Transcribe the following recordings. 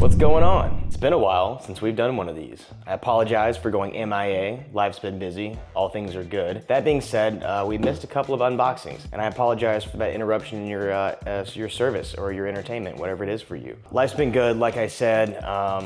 What's going on? It's been a while since we've done one of these. I apologize for going MIA. Life's been busy. All things are good. That being said, we missed a couple of unboxings, and I apologize for that interruption in your service or your entertainment, whatever it is for you. Life's been good, like I said.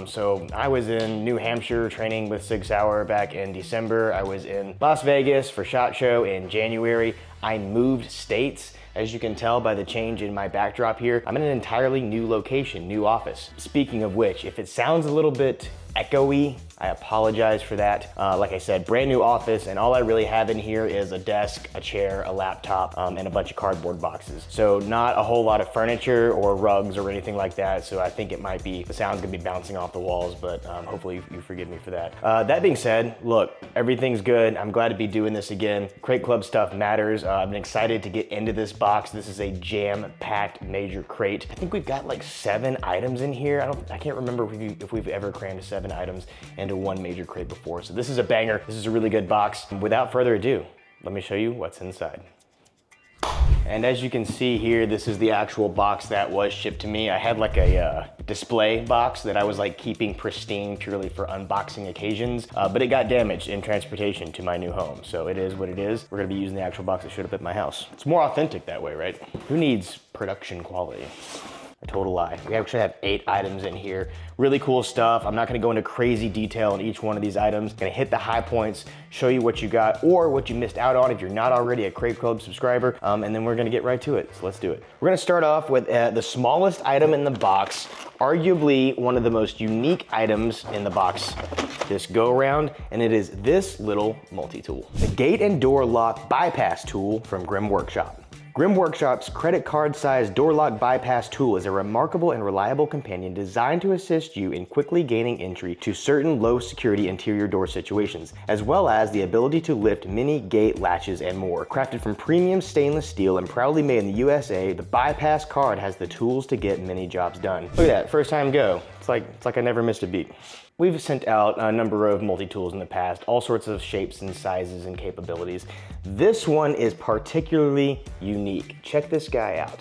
So I was in New Hampshire training with Sig Sauer back in December. I was in Las Vegas for SHOT Show in January. I moved states. As you can tell by the change in my backdrop here, I'm in an entirely new location, new office. Speaking of which, if it sounds a little bit echoey, I apologize for that. Like I said, brand new office, and all I really have in here is a desk, a chair, a laptop, and a bunch of cardboard boxes. So not a whole lot of furniture or rugs or anything like that, so I think the sound's gonna be bouncing off the walls, but hopefully you forgive me for that. That being said, look, everything's good. I'm glad to be doing this again. Crate Club stuff matters. I've been excited to get into this box. This is a jam-packed major crate. I think we've got like 7 items in here. I can't remember if we've ever crammed 7 items into one major crate before. So this is a banger. This is a really good box. Without further ado, let me show you what's inside. And as you can see here, this is the actual box that was shipped to me. I had like a display box that I was like keeping pristine purely for unboxing occasions, but it got damaged in transportation to my new home. So it is what it is. We're gonna be using the actual box that showed up at my house. It's more authentic that way, right? Who needs production quality? A total lie. We actually have 8 items in here. Really cool stuff. I'm not gonna go into crazy detail on each one of these items. I'm gonna hit the high points, show you what you got or what you missed out on if you're not already a Crate Club subscriber, and then we're gonna get right to it. So let's do it. We're gonna start off with the smallest item in the box, arguably one of the most unique items in the box this go around, and it is this little multi-tool. The gate and door lock bypass tool from Grimm Workshop. Grimm Workshop's credit card sized door lock bypass tool is a remarkable and reliable companion designed to assist you in quickly gaining entry to certain low security interior door situations, as well as the ability to lift mini gate latches and more. Crafted from premium stainless steel and proudly made in the USA, the bypass card has the tools to get many jobs done. Look at that, first time go. It's like I never missed a beat. We've sent out a number of multi-tools in the past, all sorts of shapes and sizes and capabilities. This one is particularly unique. Check this guy out.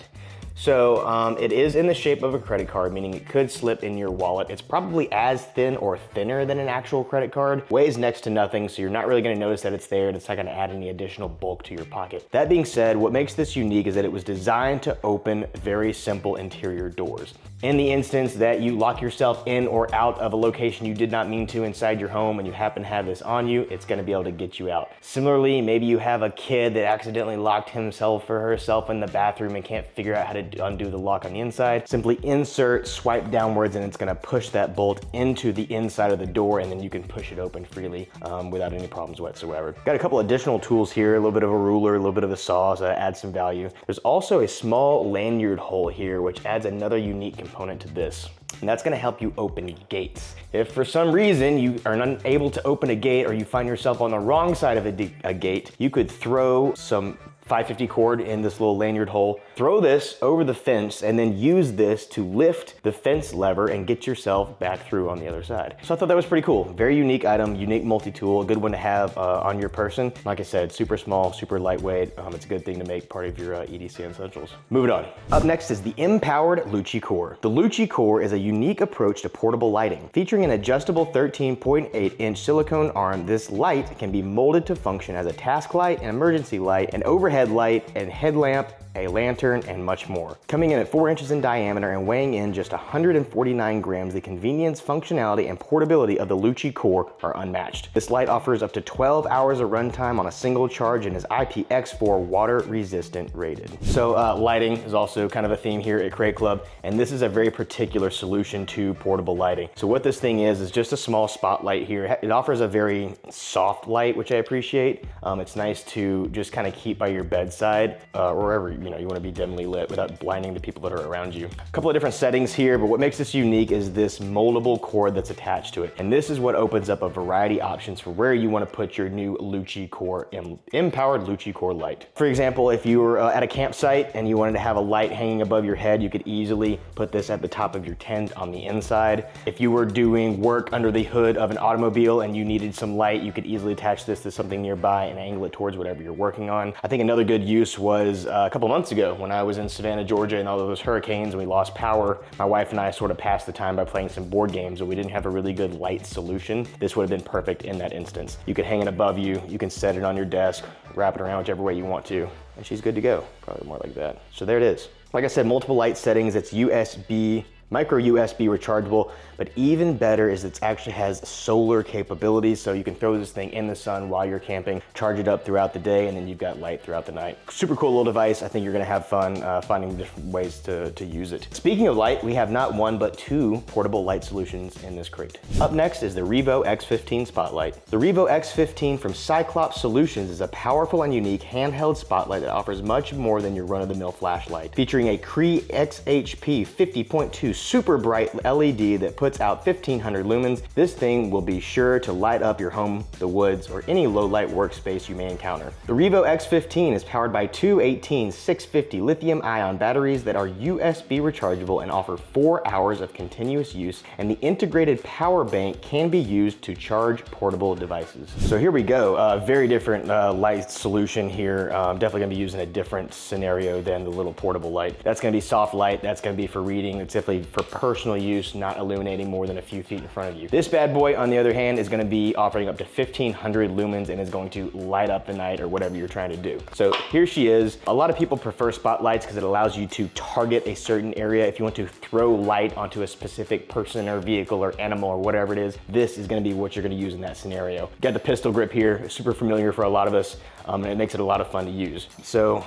So it is in the shape of a credit card, meaning it could slip in your wallet. It's probably as thin or thinner than an actual credit card. Weighs next to nothing, so you're not really gonna notice that it's there, and it's not gonna add any additional bulk to your pocket. That being said, what makes this unique is that it was designed to open very simple interior doors. In the instance that you lock yourself in or out of a location you did not mean to inside your home and you happen to have this on you, it's gonna be able to get you out. Similarly, maybe you have a kid that accidentally locked himself or herself in the bathroom and can't figure out how to undo the lock on the inside. Simply insert, swipe downwards, and it's gonna push that bolt into the inside of the door, and then you can push it open freely without any problems whatsoever. Got a couple additional tools here, a little bit of a ruler, a little bit of a saw, so that adds some value. There's also a small lanyard hole here, which adds another unique component to this, and that's gonna help you open gates. If for some reason you are unable to open a gate or you find yourself on the wrong side of a gate, you could throw some 550 cord in this little lanyard hole, throw this over the fence, and then use this to lift the fence lever and get yourself back through on the other side. So I thought that was pretty cool. Very unique item, unique multi-tool, a good one to have on your person. Like I said, super small, super lightweight. It's a good thing to make part of your EDC essentials. Moving on. Up next is the M-Powered Lucci Core. The Lucci Core is a unique approach to portable lighting. Featuring an adjustable 13.8-inch silicone arm, this light can be molded to function as a task light, an emergency light, an overhead headlight, and headlamp, a lantern, and much more. Coming in at 4 inches in diameter and weighing in just 149 grams, the convenience, functionality, and portability of the Lucci Core are unmatched. This light offers up to 12 hours of runtime on a single charge and is IPX4 water resistant rated. So lighting is also kind of a theme here at Crate Club, and this is a very particular solution to portable lighting. So what this thing is just a small spotlight here. It offers a very soft light, which I appreciate. It's nice to just kind of keep by your bedside or wherever you want to be dimly lit without blinding the people that are around you. A couple of different settings here, but what makes this unique is this moldable cord that's attached to it. And this is what opens up a variety of options for where you want to put your new Lucci Core, M-Powered Lucci Core light. For example, if you were at a campsite and you wanted to have a light hanging above your head, you could easily put this at the top of your tent on the inside. If you were doing work under the hood of an automobile and you needed some light, you could easily attach this to something nearby and angle it towards whatever you're working on. I think another good use was a couple months months ago when I was in Savannah, Georgia, and all those hurricanes and we lost power. My wife and I sort of passed the time by playing some board games, but we didn't have a really good light solution. This would have been perfect in that instance. You could hang it above you, you can set it on your desk, wrap it around whichever way you want to, and she's good to go. Probably more like that. So there it is. Like I said, multiple light settings. It's USB, micro USB rechargeable, but even better is it actually has solar capabilities, so you can throw this thing in the sun while you're camping, charge it up throughout the day, and then you've got light throughout the night. Super cool little device. I think you're gonna have fun finding different ways to use it. Speaking of light, we have not one, but two portable light solutions in this crate. Up next is the Revo X15 Spotlight. The Revo X15 from Cyclops Solutions is a powerful and unique handheld spotlight that offers much more than your run-of-the-mill flashlight. Featuring a Cree XHP 50.2 super bright LED that puts out 1500 lumens, this thing will be sure to light up your home, the woods, or any low light workspace you may encounter. The Revo X15 is powered by two 18650 lithium ion batteries that are USB rechargeable and offer 4 hours of continuous use, and the integrated power bank can be used to charge portable devices. So here we go, very different light solution here. Definitely gonna be using a different scenario than the little portable light. That's gonna be soft light, that's gonna be for reading, it's definitely for personal use, not illuminating more than a few feet in front of you. This bad boy, on the other hand, is gonna be offering up to 1500 lumens and is going to light up the night or whatever you're trying to do. So here she is. A lot of people prefer spotlights because it allows you to target a certain area. If you want to throw light onto a specific person or vehicle or animal or whatever it is, this is gonna be what you're gonna use in that scenario. Got the pistol grip here, super familiar for a lot of us, and it makes it a lot of fun to use. So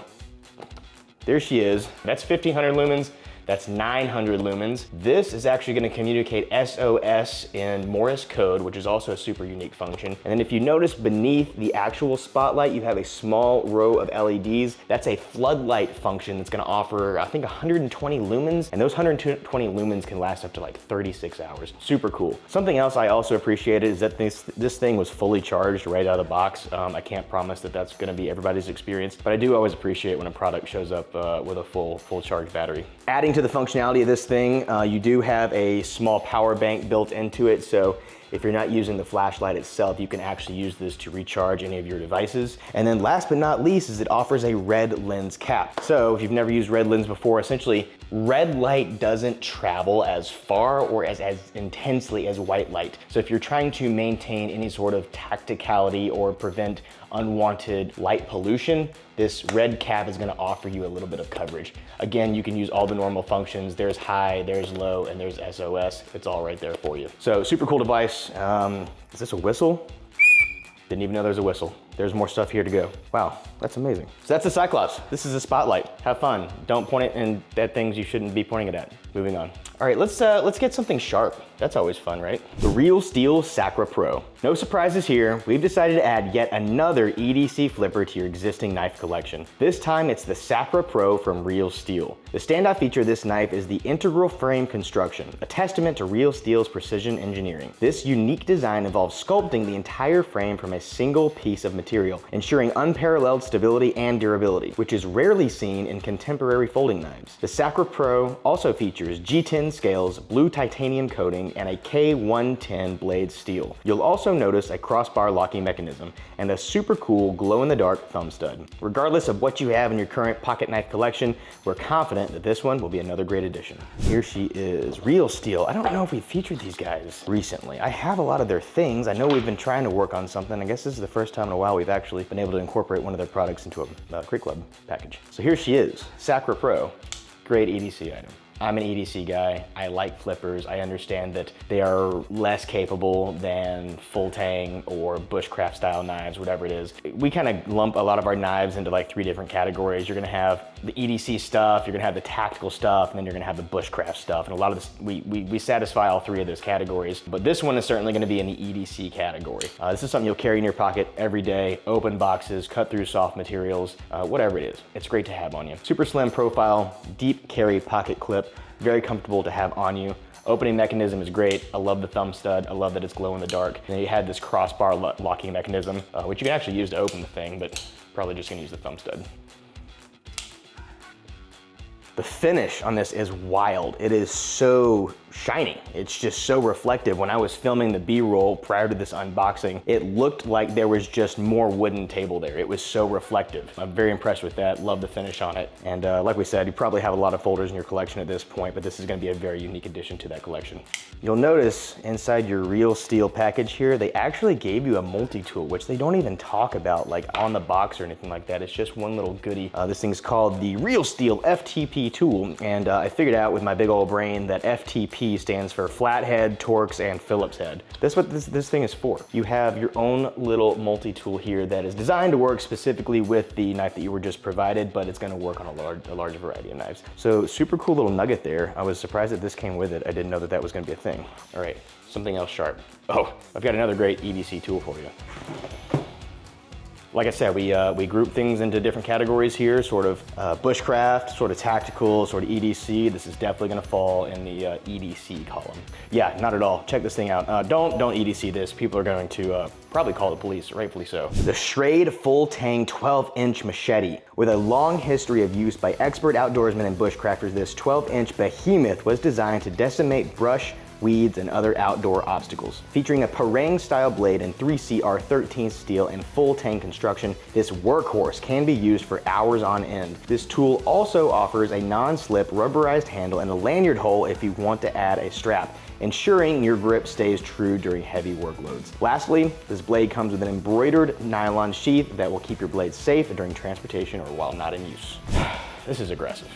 there she is. That's 1500 lumens. That's 900 lumens. This is actually gonna communicate SOS in Morse code, which is also a super unique function. And then if you notice beneath the actual spotlight, you have a small row of LEDs. That's a floodlight function that's gonna offer, I think, 120 lumens. And those 120 lumens can last up to like 36 hours. Super cool. Something else I also appreciated is that this thing was fully charged right out of the box. I can't promise that that's gonna be everybody's experience, but I do always appreciate when a product shows up with a full charge battery. Adding to the functionality of this thing, you do have a small power bank built into it, so if you're not using the flashlight itself, you can actually use this to recharge any of your devices. And then last but not least is it offers a red lens cap. So if you've never used red lens before, essentially red light doesn't travel as far or as intensely as white light. So if you're trying to maintain any sort of tacticality or prevent unwanted light pollution, this red cap is gonna offer you a little bit of coverage. Again, you can use all the normal functions. There's high, there's low, and there's SOS. It's all right there for you. So super cool device. Is this a whistle? Didn't even know there's a whistle. There's more stuff here to go. Wow, that's amazing. So that's the Cyclops. This is a spotlight. Have fun. Don't point it at things you shouldn't be pointing it at. Moving on. All right, let's get something sharp. That's always fun, right? The Real Steel Sacra Pro. No surprises here. We've decided to add yet another EDC flipper to your existing knife collection. This time it's the Sacra Pro from Real Steel. The standout feature of this knife is the integral frame construction, a testament to Real Steel's precision engineering. This unique design involves sculpting the entire frame from a single piece of material, ensuring unparalleled stability and durability, which is rarely seen in contemporary folding knives. The Sacra Pro also features G10 scales, blue titanium coating, and a K110 blade steel. You'll also notice a crossbar locking mechanism and a super cool glow-in-the-dark thumb stud. Regardless of what you have in your current pocket knife collection, we're confident that this one will be another great addition. Here she is, Real Steel. I don't know if we've featured these guys recently. I have a lot of their things. I know we've been trying to work on something. I guess this is the first time in a while we've actually been able to incorporate one of their products into a Creek Club package. So here she is, Sacra Pro. Great EDC item. I'm an EDC guy. I like flippers. I understand that they are less capable than full tang or bushcraft style knives, whatever it is. We kind of lump a lot of our knives into like 3 different categories. You're gonna have the EDC stuff, you're gonna have the tactical stuff, and then you're gonna have the bushcraft stuff. And a lot of this, we satisfy all 3 of those categories, but this one is certainly gonna be in the EDC category. This is something you'll carry in your pocket every day, open boxes, cut through soft materials, whatever it is. It's great to have on you. Super slim profile, deep carry pocket clip, very comfortable to have on you. Opening mechanism is great. I love the thumb stud. I love that it's glow in the dark. And then you had this crossbar locking mechanism, which you can actually use to open the thing, but probably just gonna use the thumb stud. The finish on this is wild. It is so shiny. It's just so reflective. When I was filming the B-roll prior to this unboxing, it looked like there was just more wooden table there. It was so reflective. I'm very impressed with that. Love the finish on it. And like we said, you probably have a lot of folders in your collection at this point, but this is gonna be a very unique addition to that collection. You'll notice inside your Real Steel package here, they actually gave you a multi-tool, which they don't even talk about like on the box or anything like that. It's just one little goodie. This thing's called the Real Steel FTP tool. And I figured out with my big old brain that FTP stands for flathead, Torx, and Phillips head. That's what this thing is for. You have your own little multi-tool here that is designed to work specifically with the knife that you were just provided, but it's gonna work on a large variety of knives. So super cool little nugget there. I was surprised that this came with it. I didn't know that that was gonna be a thing. All right, something else sharp. Oh, I've got another great EDC tool for you. Like I said, we group things into different categories here, sort of bushcraft, sort of tactical, sort of EDC. This is definitely gonna fall in the EDC column. Yeah, not at all. Check this thing out. Don't EDC this. People are going to probably call the police, rightfully so. The Schrade Full Tang 12-inch machete. With a long history of use by expert outdoorsmen and bushcrafters, this 12-inch behemoth was designed to decimate brush, weeds, and other outdoor obstacles. Featuring a parang-style blade and 3CR13 steel and full tang construction, this workhorse can be used for hours on end. This tool also offers a non-slip rubberized handle and a lanyard hole if you want to add a strap, ensuring your grip stays true during heavy workloads. Lastly, this blade comes with an embroidered nylon sheath that will keep your blade safe during transportation or while not in use. This is aggressive.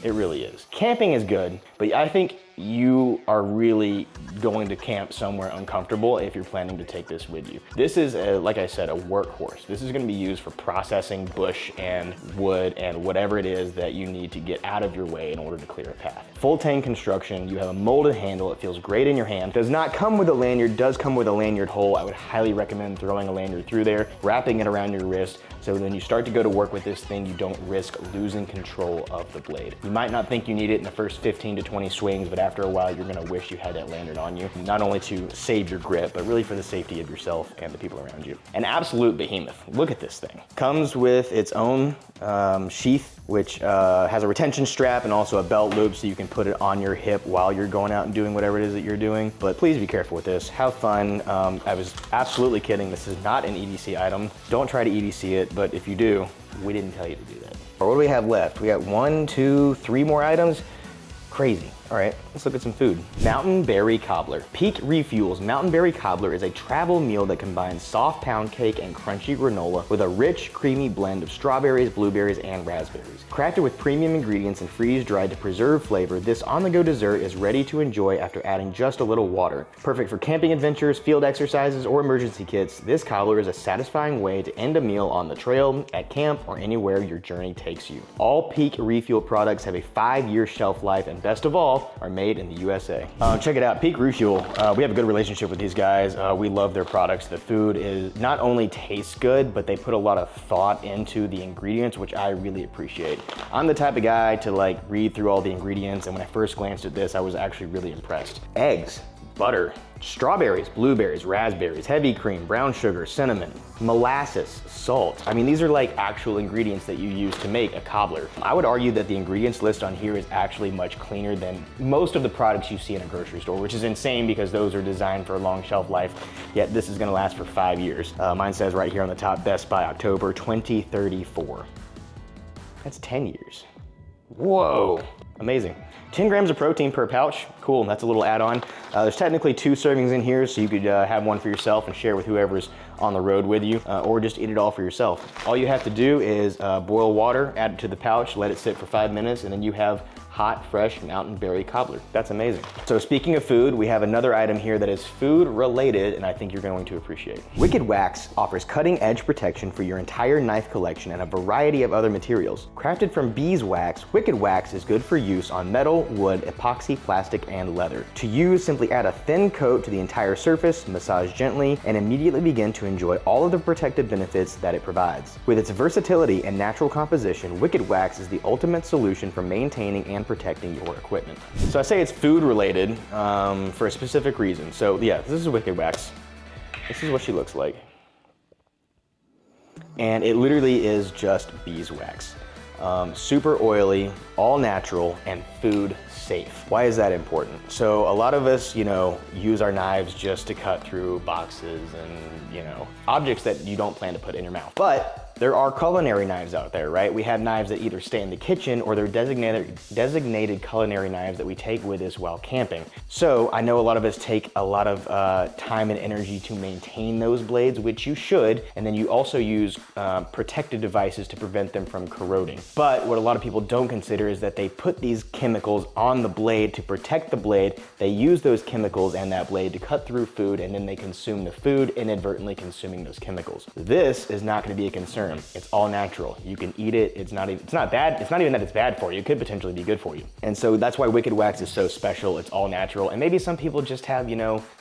It really is. Camping is good, but I think you are really going to camp somewhere uncomfortable if you're planning to take this with you. This is, like I said, a workhorse. This is gonna be used for processing bush and wood and whatever it is that you need to get out of your way in order to clear a path. Full tang construction, you have a molded handle, it feels great in your hand. Does not come with a lanyard, does come with a lanyard hole. I would highly recommend throwing a lanyard through there, wrapping it around your wrist, so when you start to go to work with this thing, you don't risk losing control of the blade. You might not think you need it in the first 15 to 20 swings, but after a while, you're gonna wish you had that lanyard on you, not only to save your grip, but really for the safety of yourself and the people around you. An absolute behemoth. Look at this thing. Comes with its own sheath, which has a retention strap and also a belt loop so you can put it on your hip while you're going out and doing whatever it is that you're doing. But please be careful with this. Have fun. I was absolutely kidding. This is not an EDC item. Don't try to EDC it, but if you do, we didn't tell you to do that. What do we have left? We got 1, 2, 3 more items. Crazy. All right, let's look at some food. Mountain Berry Cobbler. Peak Refuels Mountain Berry Cobbler is a travel meal that combines soft pound cake and crunchy granola with a rich, creamy blend of strawberries, blueberries, and raspberries. Crafted with premium ingredients and freeze-dried to preserve flavor, this on-the-go dessert is ready to enjoy after adding just a little water. Perfect for camping adventures, field exercises, or emergency kits, this cobbler is a satisfying way to end a meal on the trail, at camp, or anywhere your journey takes you. All Peak Refuel products have a 5-year shelf life, and best of all, are made in the USA. Check it out, Peak Refuel. We have a good relationship with these guys. We love their products. The food is not only tastes good, but they put a lot of thought into the ingredients, which I really appreciate. I'm the type of guy to like read through all the ingredients, and when I first glanced at this, I was actually really impressed. Eggs, butter, strawberries, blueberries, raspberries, heavy cream, brown sugar, cinnamon, molasses, salt. I mean, these are like actual ingredients that you use to make a cobbler. I would argue that the ingredients list on here is actually much cleaner than most of the products you see in a grocery store, which is insane because those are designed for a long shelf life, yet this is gonna last for 5 years. Mine says right here on the top, best by October 2034. That's 10 years. Whoa, amazing. 10 grams of protein per pouch. Cool, that's a little add-on. There's technically 2 servings in here, so you could have one for yourself and share with whoever's on the road with you, or just eat it all for yourself. All you have to do is boil water, add it to the pouch, let it sit for 5 minutes, and then you have hot, fresh mountain berry cobbler. That's amazing. So speaking of food, we have another item here that is food related, and I think you're going to appreciate. Wicked Wax offers cutting edge protection for your entire knife collection and a variety of other materials. Crafted from beeswax, Wicked Wax is good for use on metal, wood, epoxy, plastic, and leather. To use, simply add a thin coat to the entire surface, massage gently, and immediately begin to enjoy all of the protective benefits that it provides. With its versatility and natural composition, Wicked Wax is the ultimate solution for maintaining and protecting your equipment. So I say it's food related for a specific reason. So yeah, this is Wicked Wax. This is what she looks like. And it literally is just beeswax. super oily, all natural, and food safe. Why is that important? So a lot of us, use our knives just to cut through boxes and, objects that you don't plan to put in your mouth. But there are culinary knives out there, right? We have knives that either stay in the kitchen or they're designated culinary knives that we take with us while camping. So I know a lot of us take a lot of time and energy to maintain those blades, which you should, and then you also use protective devices to prevent them from corroding. But what a lot of people don't consider is that they put these chemicals on the blade to protect the blade. They use those chemicals and that blade to cut through food, and then they consume the food, inadvertently consuming those chemicals. This is not going to be a concern. It's all natural. You can eat it. It's not bad. It's not even that it's bad for you. It could potentially be good for you. And so that's why Wicked Wax is so special. It's all natural. And maybe some people just have,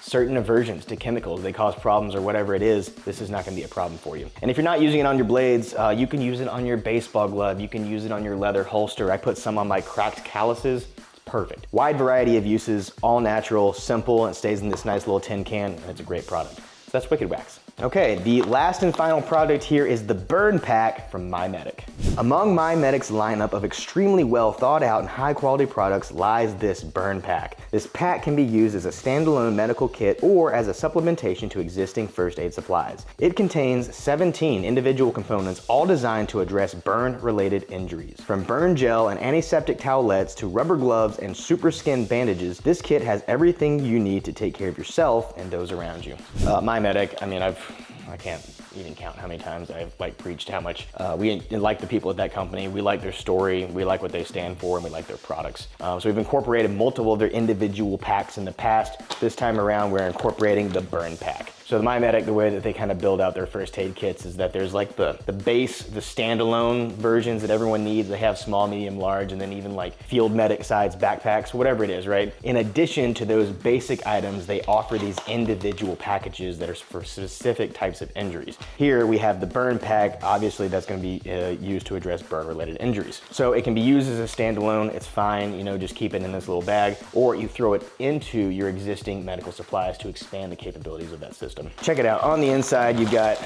certain aversions to chemicals. They cause problems or whatever it is. This is not going to be a problem for you. And if you're not using it on your blades, you can use it on your baseball glove. You can use it on your leather holster. I put some on my cracked calluses. Perfect. Wide variety of uses, all natural, simple, and it stays in this nice little tin can, and it's a great product. So that's Wicked Wax. Okay, the last and final product here is the Burn Pack from MyMedic. Among MyMedic's lineup of extremely well thought out and high quality products lies this Burn Pack. This pack can be used as a standalone medical kit or as a supplementation to existing first aid supplies. It contains 17 individual components, all designed to address burn-related injuries. From burn gel and antiseptic towelettes to rubber gloves and super skin bandages, this kit has everything you need to take care of yourself and those around you. MyMedic, I can't even count how many times I've preached how much we like the people at that company. We like their story, we like what they stand for, and we like their products. So we've incorporated multiple of their individual packs in the past. This time around, we're incorporating the Burn Pack. So the MyMedic, the way that they kind of build out their first aid kits is that there's the base, the standalone versions that everyone needs. They have small, medium, large, and then even field medic size backpacks, whatever it is, right? In addition to those basic items, they offer these individual packages that are for specific types of injuries. Here we have the Burn Pack. Obviously that's going to be used to address burn related injuries. So it can be used as a standalone. It's fine, just keep it in this little bag, or you throw it into your existing medical supplies to expand the capabilities of that system. Check it out. On the inside, you've got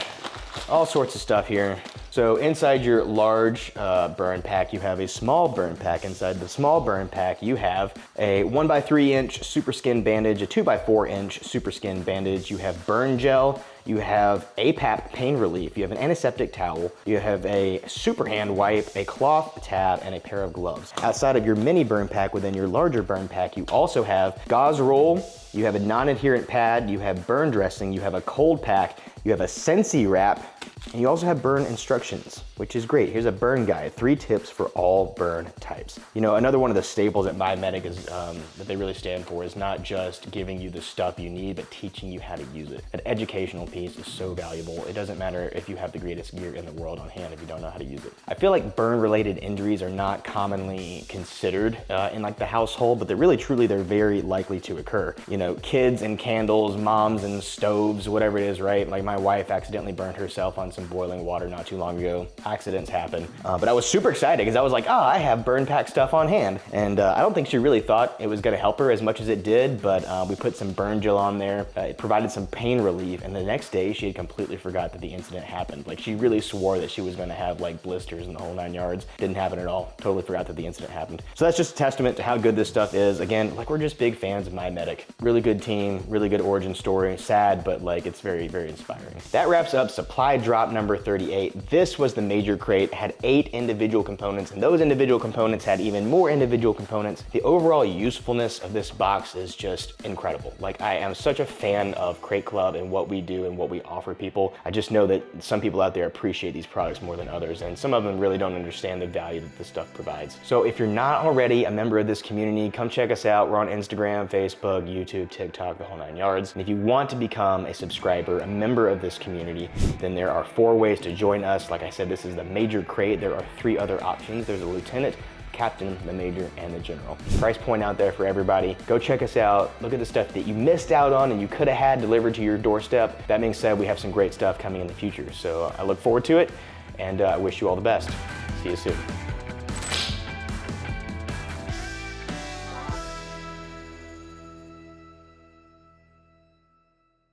all sorts of stuff here. So inside your large burn pack, you have a small burn pack. Inside the small burn pack, you have a 1x3 inch super skin bandage, a 2x4 inch super skin bandage. You have burn gel. You have APAP pain relief. You have an antiseptic towel. You have a super hand wipe, a cloth tab, and a pair of gloves. Outside of your mini burn pack, within your larger burn pack, you also have gauze roll. You have a non-adherent pad. You have burn dressing. You have a cold pack. You have a Sensi wrap. And you also have burn instructions, which is great. Here's a burn guide, 3 tips for all burn types. Another one of the staples at MyMedic is that they really stand for is not just giving you the stuff you need, but teaching you how to use it. That educational piece is so valuable. It doesn't matter if you have the greatest gear in the world on hand if you don't know how to use it. I feel like burn-related injuries are not commonly considered in the household, but they're very likely to occur. Kids and candles, moms and stoves, whatever it is, right? My wife accidentally burned herself on some boiling water not too long ago. Accidents happen. But I was super excited because I was like, I have burn pack stuff on hand. And I don't think she really thought it was gonna help her as much as it did, but we put some burn gel on there. It provided some pain relief, and the next day she had completely forgot that the incident happened. She really swore that she was gonna have blisters and the whole 9 yards. Didn't happen at all. Totally forgot that the incident happened. So that's just a testament to how good this stuff is. Again, we're just big fans of MyMedic. Really good team, really good origin story. Sad, but it's very, very inspiring. That wraps up supply drop number 38. This was the major crate. It had 8 individual components, and those individual components had even more individual components. The overall usefulness of this box is just incredible. I am such a fan of Crate Club and what we do and what we offer people. I just know that some people out there appreciate these products more than others, and some of them really don't understand the value that this stuff provides. So if you're not already a member of this community, come check us out. We're on Instagram, Facebook, YouTube, TikTok, the whole 9 yards. And if you want to become a subscriber, a member of this community, then there are 4 ways to join us. Like I said, this is the major crate. There are 3 other options. There's a lieutenant, captain, the major, and the general. Price point out there for everybody. Go check us out. Look at the stuff that you missed out on and you could have had delivered to your doorstep. That being said, we have some great stuff coming in the future. So I look forward to it, and I wish you all the best. See you soon.